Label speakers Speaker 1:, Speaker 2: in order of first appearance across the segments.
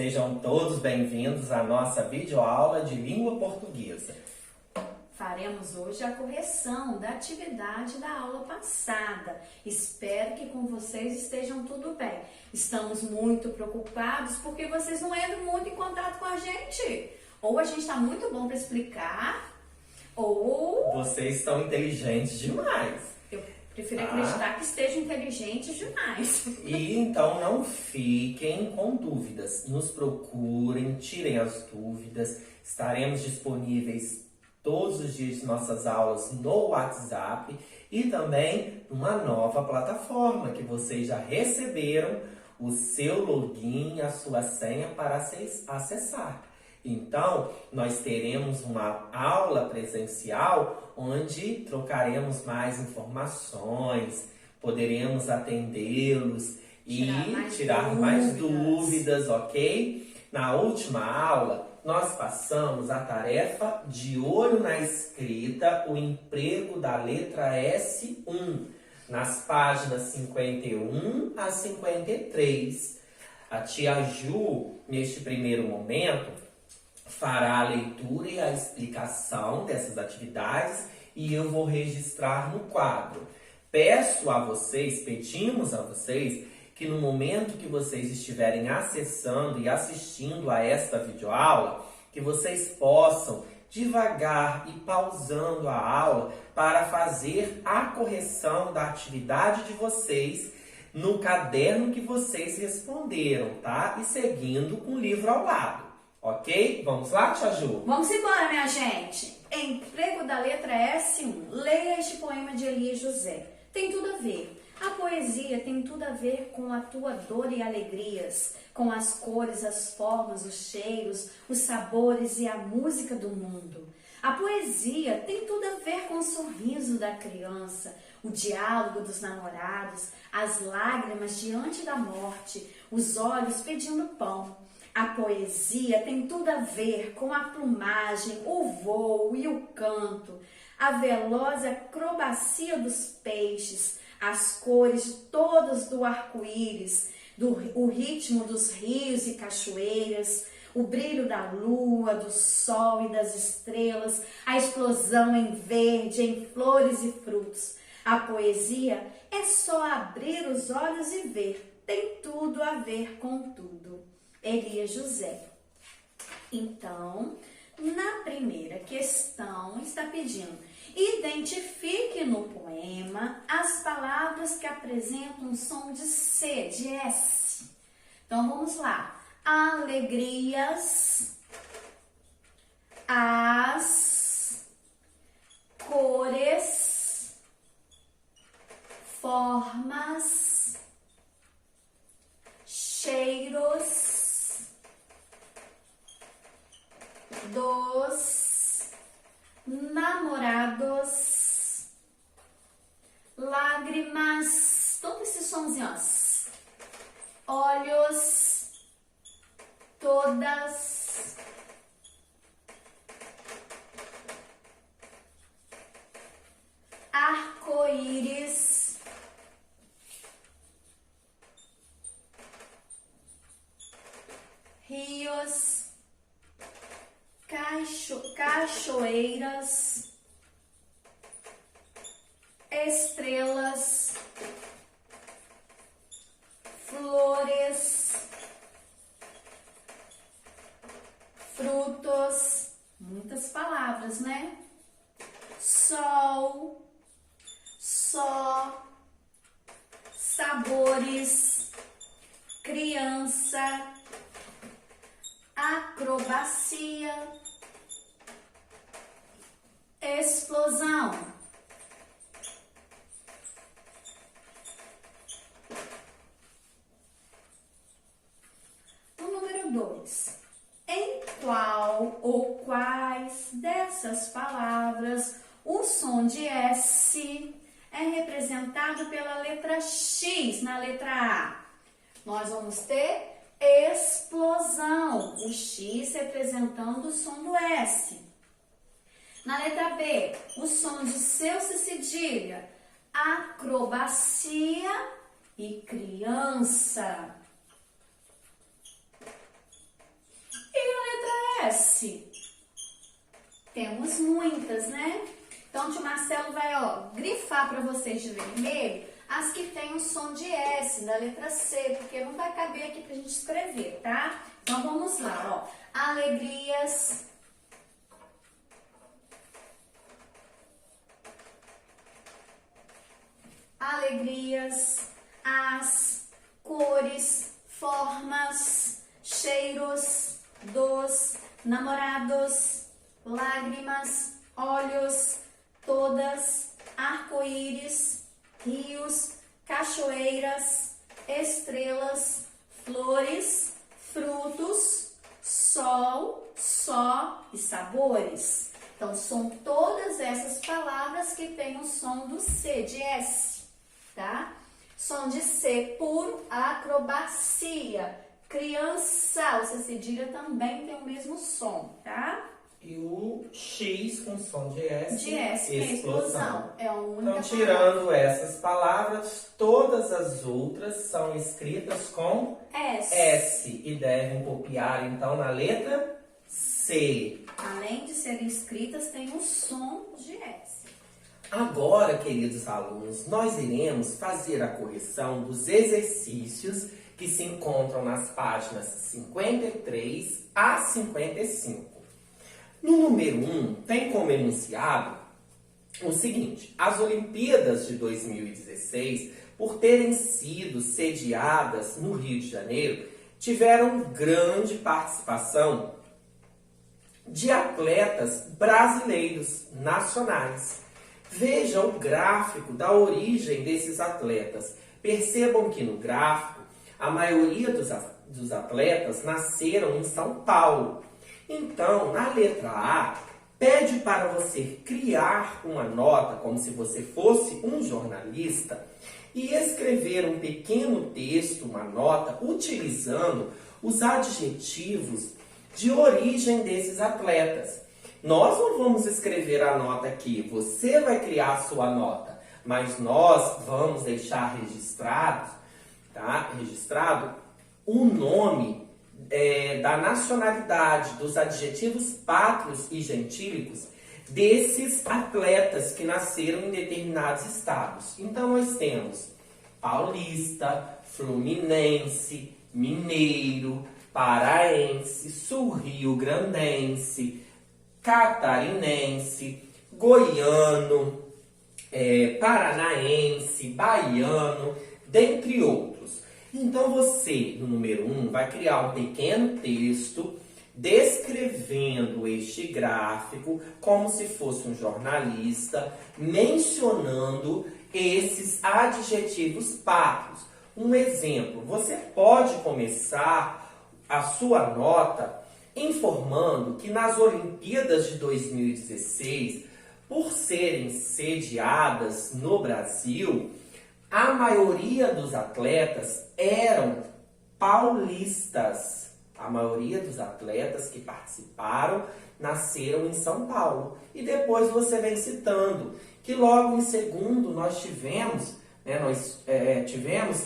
Speaker 1: Sejam todos bem-vindos à nossa videoaula de língua portuguesa.
Speaker 2: Faremos hoje a correção da atividade da aula passada. Espero que com vocês estejam tudo bem. Estamos muito preocupados porque vocês não entram muito em contato com a gente. Ou a gente está muito bom para explicar, ou...
Speaker 1: Vocês estão inteligentes demais.
Speaker 2: Eu prefiro acreditar que estejam inteligentes demais.
Speaker 1: E então não fiquem com dúvidas. Nos procurem, tirem as dúvidas. Estaremos disponíveis todos os dias de nossas aulas no WhatsApp e também numa nova plataforma que vocês já receberam o seu login, a sua senha para acessar. Então, nós teremos uma aula presencial onde trocaremos mais informações, poderemos atendê-los e tirar mais dúvidas, ok? Na última aula, nós passamos a tarefa de olho na escrita, o emprego da letra S1, nas páginas 51 a 53. A tia Ju, neste primeiro momento, fará a leitura e a explicação dessas atividades e eu vou registrar no quadro. Pedimos a vocês que no momento que vocês estiverem acessando e assistindo a esta videoaula, que vocês possam devagar e pausando a aula para fazer a correção da atividade de vocês no caderno que vocês responderam, tá? E seguindo com o livro ao lado, ok? Vamos lá, tia Ju?
Speaker 2: Vamos embora, minha gente! Emprego da letra S1. Leia este poema de Elias José. Tem tudo a ver. A poesia tem tudo a ver com a tua dor e alegrias, com as cores, as formas, os cheiros, os sabores e a música do mundo. A poesia tem tudo a ver com o sorriso da criança, o diálogo dos namorados, as lágrimas diante da morte, os olhos pedindo pão. A poesia tem tudo a ver com a plumagem, o voo e o canto, a veloz acrobacia dos peixes, as cores todas do arco-íris, o ritmo dos rios e cachoeiras, o brilho da lua, do sol e das estrelas, a explosão em verde, em flores e frutos. A poesia é só abrir os olhos e ver, tem tudo a ver com tudo. Elias José. Então, na primeira questão está pedindo: identifique no poema as palavras que apresentam som de C, de S. Então, vamos lá. Alegrias, as, cores, formas, cheiros, dos namorados, lágrimas, todos esses sonzinhos, olhos, todas, arco-íris, rios, cachoeiras, estrelas, flores, frutos, muitas palavras, né? Sol, só, sabores, criança, acrobacia, explosão. No número 2, em qual ou quais dessas palavras o som de S é representado pela letra X na letra A? Nós vamos ter explosão, o X representando o som do S. Na letra B, o som de seu cedilha, acrobacia e criança. S? Temos muitas, né? Então, o tio Marcelo vai, ó, grifar para vocês de vermelho as que tem o som de S, da letra C, porque não vai caber aqui pra gente escrever, tá? Então, vamos lá, ó. Alegrias. Alegrias, as, cores, formas, cheiros, dos, namorados, lágrimas, olhos, todas, arco-íris, rios, cachoeiras, estrelas, flores, frutos, sol, só e sabores. Então, são todas essas palavras que têm o som do C, de S, tá? Som de C, puro, acrobacia. Criança, o C cedilha também tem o mesmo som, tá?
Speaker 1: E o X com som de S,
Speaker 2: De S, que é explosão. É a única
Speaker 1: Então, tirando essas palavras, todas as outras são escritas com S e devem copiar, então, na letra C.
Speaker 2: Além de serem escritas, tem o som de S.
Speaker 1: Agora, queridos alunos, nós iremos fazer a correção dos exercícios que se encontram nas páginas 53 a 55. No número 1, tem como enunciado o seguinte: as Olimpíadas de 2016, por terem sido sediadas no Rio de Janeiro, tiveram grande participação de atletas brasileiros nacionais. Veja o gráfico da origem desses atletas. Percebam que no gráfico, a maioria dos atletas nasceram em São Paulo. Então, na letra A, pede para você criar uma nota, como se você fosse um jornalista, e escrever um pequeno texto, uma nota, utilizando os adjetivos de origem desses atletas. Nós não vamos escrever a nota aqui, você vai criar a sua nota, mas nós vamos deixar registrado o nome da nacionalidade, dos adjetivos pátrios e gentílicos desses atletas que nasceram em determinados estados. Então, nós temos paulista, fluminense, mineiro, paraense, sul-rio-grandense, catarinense, goiano, paranaense, baiano, dentre outros. Então você, no número 1, vai criar um pequeno texto descrevendo este gráfico como se fosse um jornalista, mencionando esses adjetivos pátrios. Um exemplo, você pode começar a sua nota informando que nas Olimpíadas de 2016, por serem sediadas no Brasil, a maioria dos atletas eram paulistas. A maioria dos atletas que participaram nasceram em São Paulo. E depois você vem citando que logo em segundo nós tivemos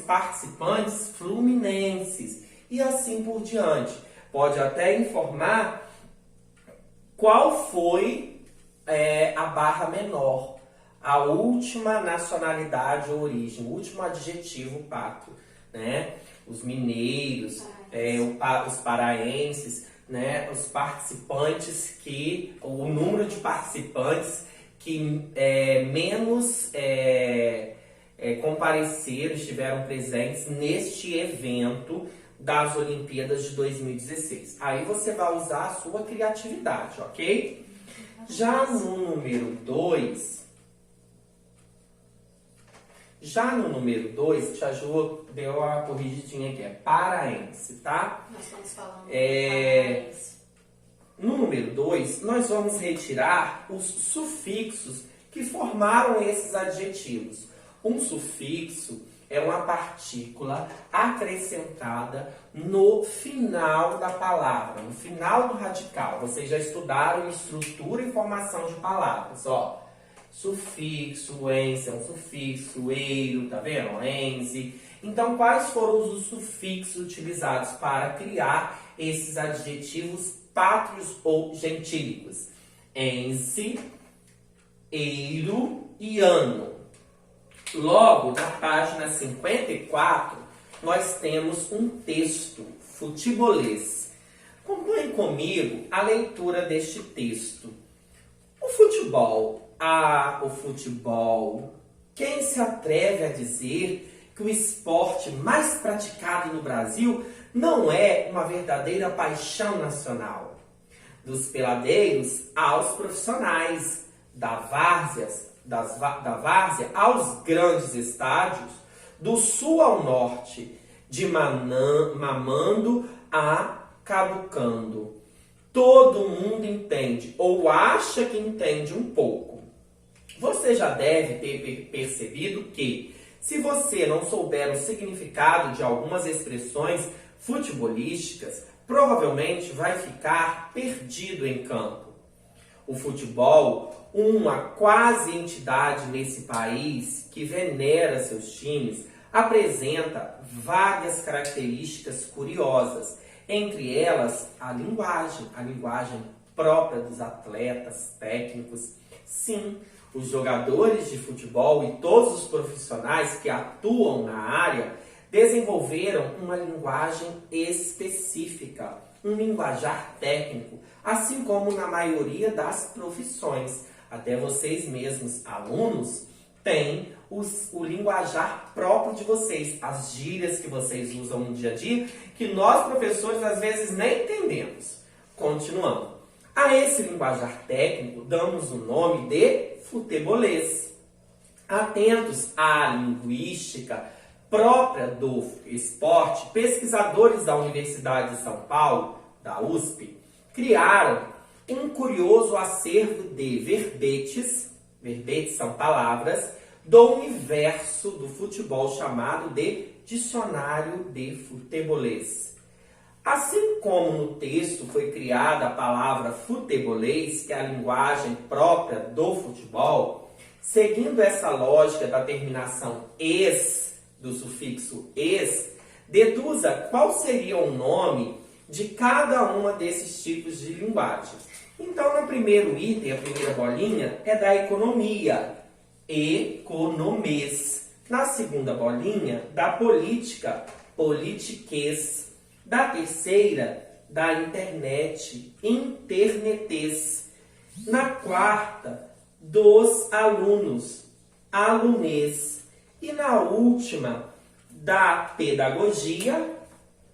Speaker 1: participantes fluminenses e assim por diante. Pode até informar qual foi a barra menor, a última nacionalidade ou origem, o último adjetivo pátrio, né? Os mineiros, os paraenses, né? Os participantes o número de participantes que menos compareceram, estiveram presentes neste evento das Olimpíadas de 2016. Aí você vai usar a sua criatividade, ok? Já no número 2, Tia Ju deu a corrigidinha aqui, é paraense, tá?
Speaker 2: Nós estamos falando paraense.
Speaker 1: No número 2, nós vamos retirar os sufixos que formaram esses adjetivos. Um sufixo é uma partícula acrescentada no final da palavra, no final do radical. Vocês já estudaram estrutura e formação de palavras, ó. Sufixo, ense é um sufixo, eiro, tá vendo? Ense. Então, quais foram os sufixos utilizados para criar esses adjetivos pátrios ou gentílicos. Ense, eiro e ano. Logo, na página 54, nós temos um texto futebolês. Acompanhe comigo a leitura deste texto. O futebol, o futebol. Quem se atreve a dizer que o esporte mais praticado no Brasil não é uma verdadeira paixão nacional? Dos peladeiros aos profissionais, da várzea aos grandes estádios, do sul ao norte, de mamando a caducando. Todo mundo entende, ou acha que entende um pouco. Você já deve ter percebido que, se você não souber o significado de algumas expressões futebolísticas, provavelmente vai ficar perdido em campo. O futebol, uma quase entidade nesse país que venera seus times, apresenta várias características curiosas, entre elas a linguagem própria dos atletas, técnicos. Sim, os jogadores de futebol e todos os profissionais que atuam na área desenvolveram uma linguagem específica, um linguajar técnico, assim como na maioria das profissões. Até vocês mesmos, alunos, têm o linguajar próprio de vocês, as gírias que vocês usam no dia a dia, que nós, professores, às vezes nem entendemos. Continuando. A esse linguajar técnico, damos o nome de futebolês. Atentos à linguística própria do esporte, pesquisadores da Universidade de São Paulo, da USP, criaram um curioso acervo de verbetes são palavras, do universo do futebol chamado de Dicionário de Futebolês. Assim como no texto foi criada a palavra futebolês, que é a linguagem própria do futebol, seguindo essa lógica da terminação "es", do sufixo "es", deduza qual seria o nome de cada uma desses tipos de linguagem. Então, no primeiro item, a primeira bolinha, é da economia, economês. Na segunda bolinha, da política, politiquês. Da terceira, da internet, internetês. Na quarta, dos alunos, alunês. E na última, da pedagogia,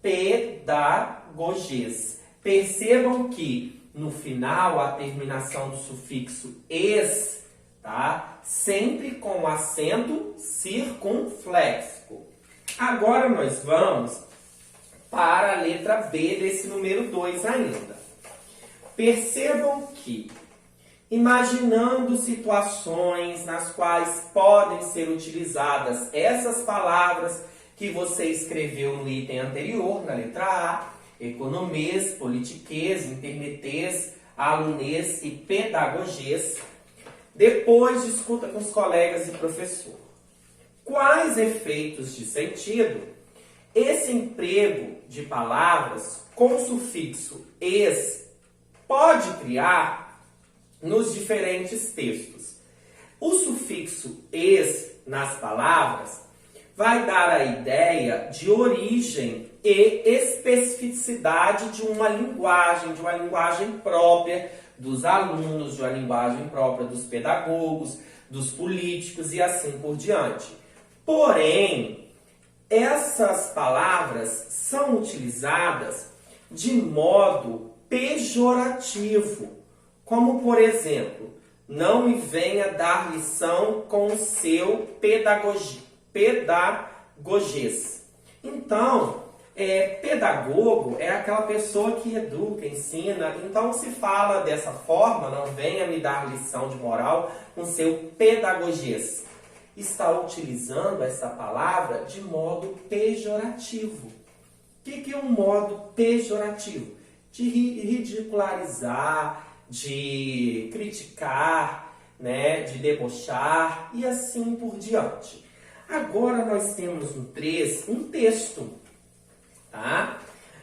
Speaker 1: pedagogês. Percebam que no final a terminação do sufixo "es", tá? Sempre com acento circunflexo. Agora nós vamos para a letra B desse número 2 ainda. Percebam que, imaginando situações nas quais podem ser utilizadas essas palavras que você escreveu no item anterior, na letra A, economês, politiquês, internetês, alunês e pedagogês, depois discuta com os colegas e professor. Quais efeitos de sentido esse emprego de palavras com sufixo "es" pode criar nos diferentes textos? O sufixo "es" nas palavras vai dar a ideia de origem e especificidade de uma linguagem própria dos alunos, de uma linguagem própria dos pedagogos, dos políticos e assim por diante. Porém, essas palavras são utilizadas de modo pejorativo, como por exemplo, não me venha dar lição com o seu pedagogês. Então, pedagogo é aquela pessoa que educa, ensina. Então, se fala dessa forma, não venha me dar lição de moral com seu pedagogês. Está utilizando essa palavra de modo pejorativo. O que é um modo pejorativo? De ridicularizar, de criticar, né, de debochar e assim por diante. Agora nós temos no 3 um texto, tá?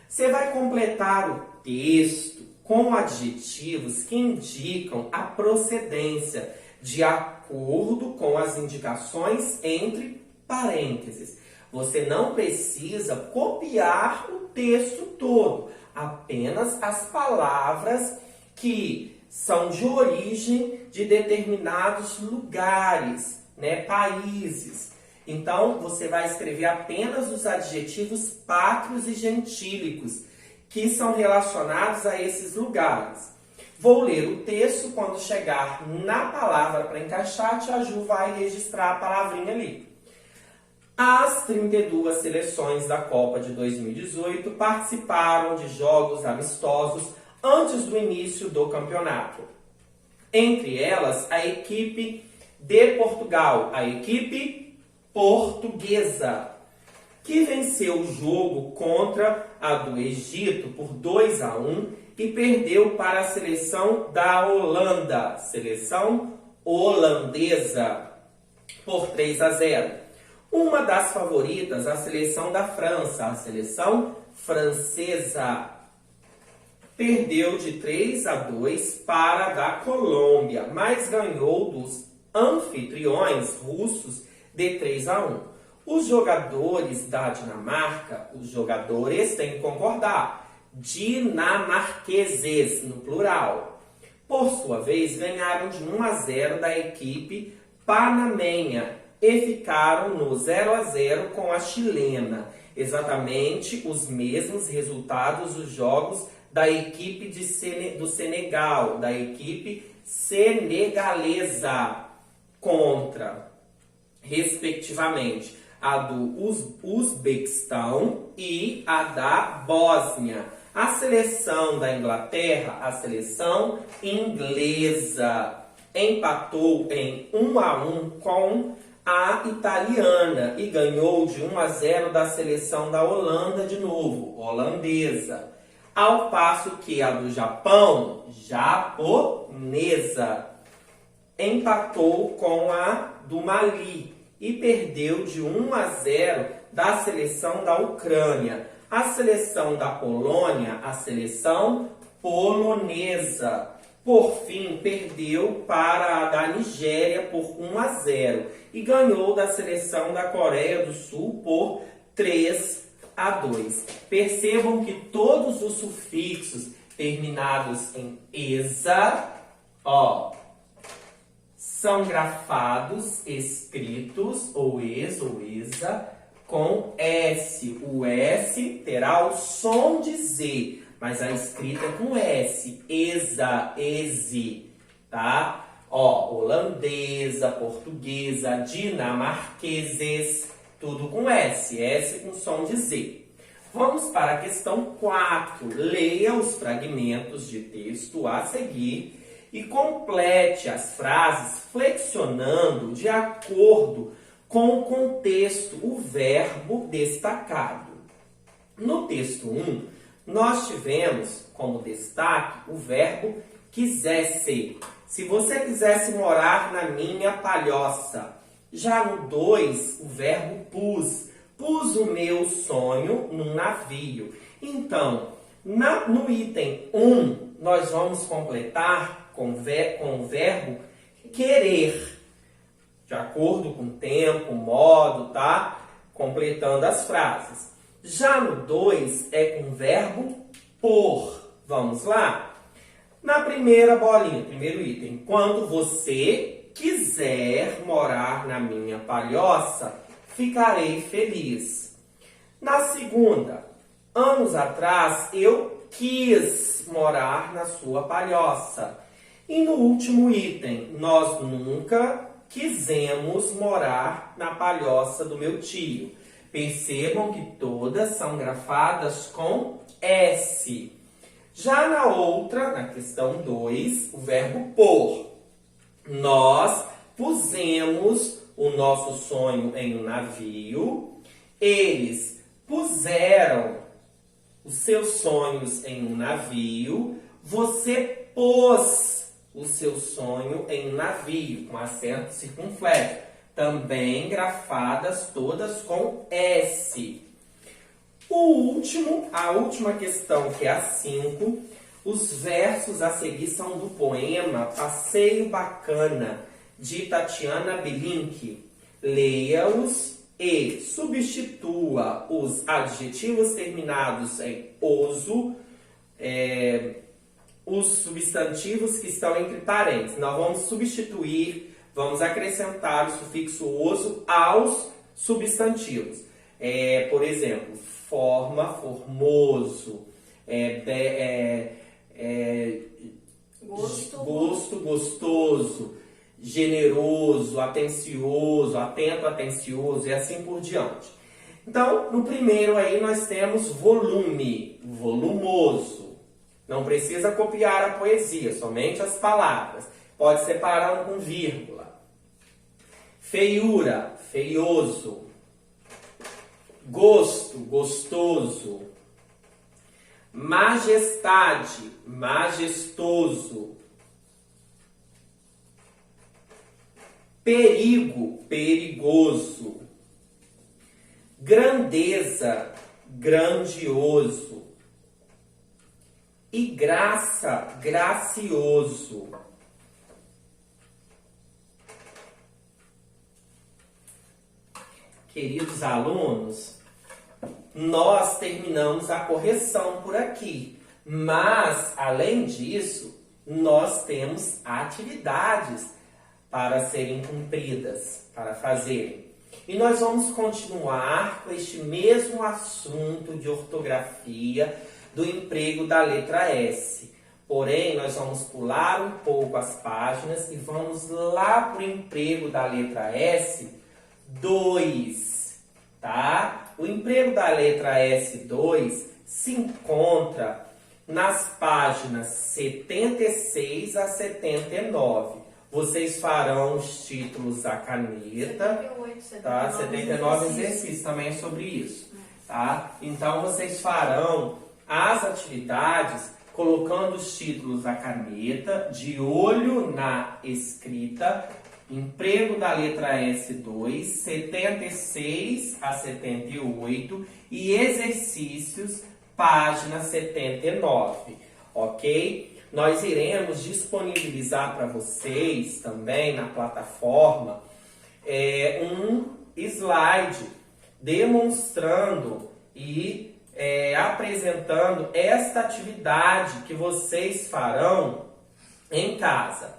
Speaker 1: Você vai completar o texto com adjetivos que indicam a procedência de acordo com as indicações entre parênteses. Você não precisa copiar o texto todo, apenas as palavras que são de origem de determinados lugares, né, países. Então, você vai escrever apenas os adjetivos pátrios e gentílicos que são relacionados a esses lugares. Vou ler o texto, quando chegar na palavra para encaixar, a Tia Ju vai registrar a palavrinha ali. As 32 seleções da Copa de 2018 participaram de jogos amistosos antes do início do campeonato. Entre elas, a equipe de Portugal, a equipe portuguesa, que venceu o jogo contra a do Egito por 2-1 e perdeu para a seleção da Holanda, seleção holandesa, por 3-0. Uma das favoritas, a seleção da França, a seleção francesa, perdeu de 3-2 para a da Colômbia, mas ganhou dos anfitriões russos de 3-1. Os jogadores da Dinamarca, os jogadores têm que concordar, dinamarqueses no plural, por sua vez ganharam de 1-0 da equipe panamenha e ficaram no 0-0 com a chilena. Exatamente os mesmos resultados dos jogos da equipe do Senegal, da equipe senegalesa contra, respectivamente, a do Uzbequistão e a da Bósnia. A seleção da Inglaterra, a seleção inglesa, empatou em 1-1 com a italiana e ganhou de 1-0 da seleção da Holanda de novo, holandesa. Ao passo que a do Japão, japonesa, empatou com a do Mali e perdeu de 1-0 da seleção da Ucrânia. A seleção da Polônia, a seleção polonesa, por fim, perdeu para a da Nigéria por 1-0 e ganhou da seleção da Coreia do Sul por 3-2. Percebam que todos os sufixos terminados em esa, são grafados, escritos, ou ex ou esa, com S. O S terá o som de Z, mas a escrita é com S. Esa, ese, tá? Holandesa, portuguesa, dinamarqueses, tudo com S. S com som de Z. Vamos para a questão 4. Leia os fragmentos de texto a seguir e complete as frases flexionando de acordo com o contexto, o verbo destacado. No texto 1, nós tivemos como destaque o verbo quisesse. Se você quisesse morar na minha palhoça. Já no 2, o verbo pus. Pus o meu sonho num navio. Então, no item 1, nós vamos completar com o verbo querer. De acordo com o tempo, modo, tá? Completando as frases. Já no 2 é com o verbo por. Vamos lá? Na primeira bolinha, primeiro item. Quando você quiser morar na minha palhoça, ficarei feliz. Na segunda, anos atrás eu quis morar na sua palhoça. E no último item, nós nunca quisemos morar na palhoça do meu tio. Percebam que todas são grafadas com S. Já na outra, na questão 2, o verbo por. Nós pusemos o nosso sonho em um navio. Eles puseram os seus sonhos em um navio. Você pôs o seu sonho em um navio, com acento circunflexo. Também grafadas todas com S. A última questão, que é a 5, Os versos a seguir são do poema Passeio Bacana, de Tatiana Belink. Leia-os e substitua os adjetivos terminados em oso, os substantivos que estão entre parênteses. Nós vamos substituir, vamos acrescentar o sufixo oso aos substantivos. Por exemplo, forma, formoso, gosto, gostoso, generoso, atencioso, atento, atencioso e assim por diante. Então, no primeiro aí nós temos volume, volumoso. Não precisa copiar a poesia, somente as palavras. Pode separar com vírgula. Feiura, feioso. Gosto, gostoso. Majestade, majestoso. Perigo, perigoso. Grandeza, grandioso. E graça, gracioso. Queridos alunos, nós terminamos a correção por aqui. Mas, além disso, nós temos atividades para serem cumpridas, para fazerem. E nós vamos continuar com este mesmo assunto de ortografia do emprego da letra S. Porém, nós vamos pular um pouco as páginas e vamos lá para o emprego da letra S2, tá? O emprego da letra S2 se encontra nas páginas 76 a 79. Vocês farão os títulos à caneta,
Speaker 2: 78,
Speaker 1: tá? 79 exercícios também é sobre isso, tá? Então, vocês farão as atividades colocando os títulos à caneta, de olho na escrita, emprego da letra S2, 76 a 78 e exercícios, página 79, ok? Nós iremos disponibilizar para vocês também na plataforma um slide demonstrando e apresentando esta atividade que vocês farão em casa.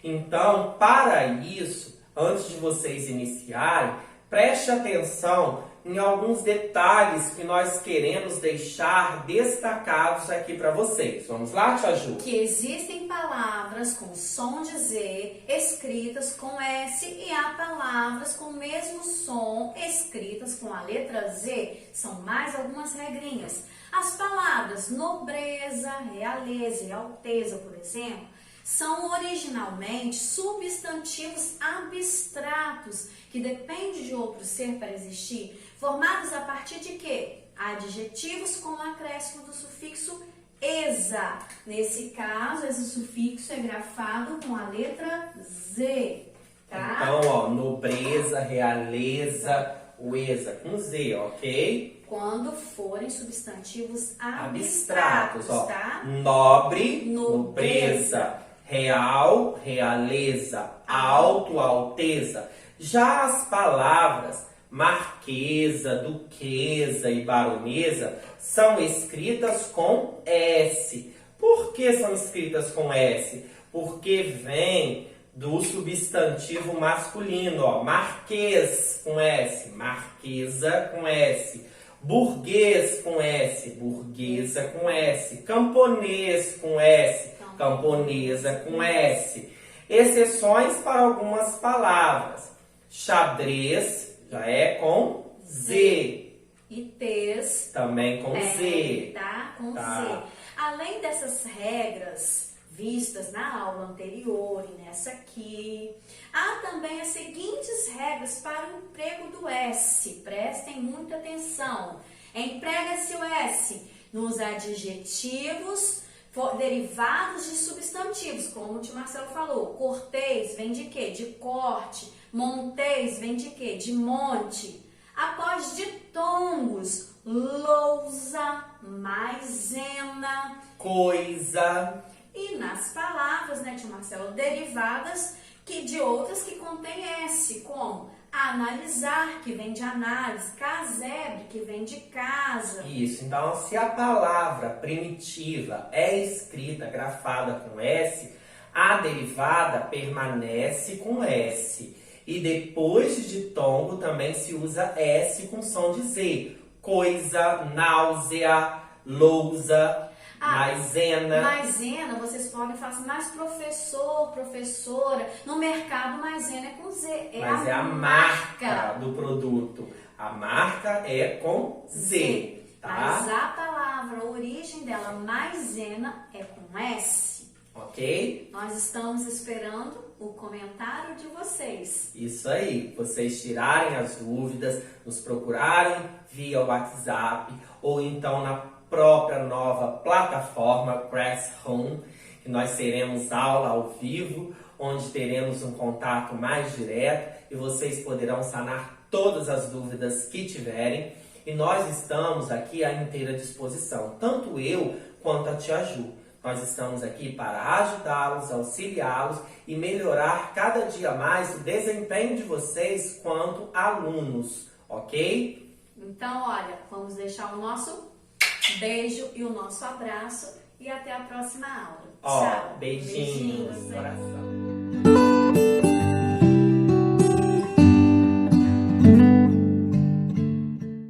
Speaker 1: Então, para isso, antes de vocês iniciarem, preste atenção em alguns detalhes que nós queremos deixar destacados aqui para vocês. Vamos lá, Tia Ju?
Speaker 2: Que existem palavras com som de Z escritas com S e há palavras com o mesmo som escritas com a letra Z. São mais algumas regrinhas. As palavras nobreza, realeza e alteza, por exemplo, são originalmente substantivos abstratos que dependem de outro ser para existir, formados a partir de quê? Adjetivos com o acréscimo do sufixo esa. Nesse caso, esse sufixo é grafado com a letra Z, tá?
Speaker 1: Então, ó, nobreza, realeza, o esa com Z, ok?
Speaker 2: Quando forem substantivos abstratos,
Speaker 1: ó.
Speaker 2: tá?
Speaker 1: Nobre, nobreza. Real, realeza. Alto, alteza. Já as palavras marquesa, duquesa e baronesa são escritas com S. Por que são escritas com S? Porque vem do substantivo masculino, ó, marquês com S, marquesa com S, burguês com S, burguesa com S, camponês com S, camponesa com S. Exceções para algumas palavras. Xadrez já é com Z.
Speaker 2: E tez
Speaker 1: também com Z.
Speaker 2: Tá? Com
Speaker 1: tá.
Speaker 2: Z. Além dessas regras vistas na aula anterior e nessa aqui, há também as seguintes regras para o emprego do S. Prestem muita atenção. Emprega-se o S nos adjetivos derivados de substantivos, como o tio Marcelo falou. Cortês vem de quê? De corte. Montês vem de quê? De monte. Após ditongos, lousa, maisena,
Speaker 1: coisa.
Speaker 2: E nas palavras, né, tio Marcelo, derivadas de outras que contêm S, como analisar, que vem de análise, casebre, que vem de casa.
Speaker 1: Isso, então se a palavra primitiva é escrita, grafada com S, a derivada permanece com S. E depois de ditongo também se usa S com som de Z. Coisa, náusea, lousa, maisena.
Speaker 2: Maisena, vocês podem falar assim, mas professor, professora, no mercado maisena é com Z.
Speaker 1: Mas é a marca do produto. A marca é com Z, tá?
Speaker 2: Mas a palavra, a origem dela, maisena, é com S.
Speaker 1: Ok?
Speaker 2: Nós estamos esperando o comentário de vocês.
Speaker 1: Isso aí, vocês tirarem as dúvidas, nos procurarem via WhatsApp ou então na própria nova plataforma Classroom, que nós teremos aula ao vivo, onde teremos um contato mais direto e vocês poderão sanar todas as dúvidas que tiverem. E nós estamos aqui à inteira disposição, tanto eu quanto a Tia Ju. Nós estamos aqui para ajudá-los, auxiliá-los e melhorar cada dia mais o desempenho de vocês quanto alunos, ok?
Speaker 2: Então, olha, vamos deixar o nosso beijo e o nosso abraço e até a próxima aula. Tchau.
Speaker 1: Beijinhos. Coração.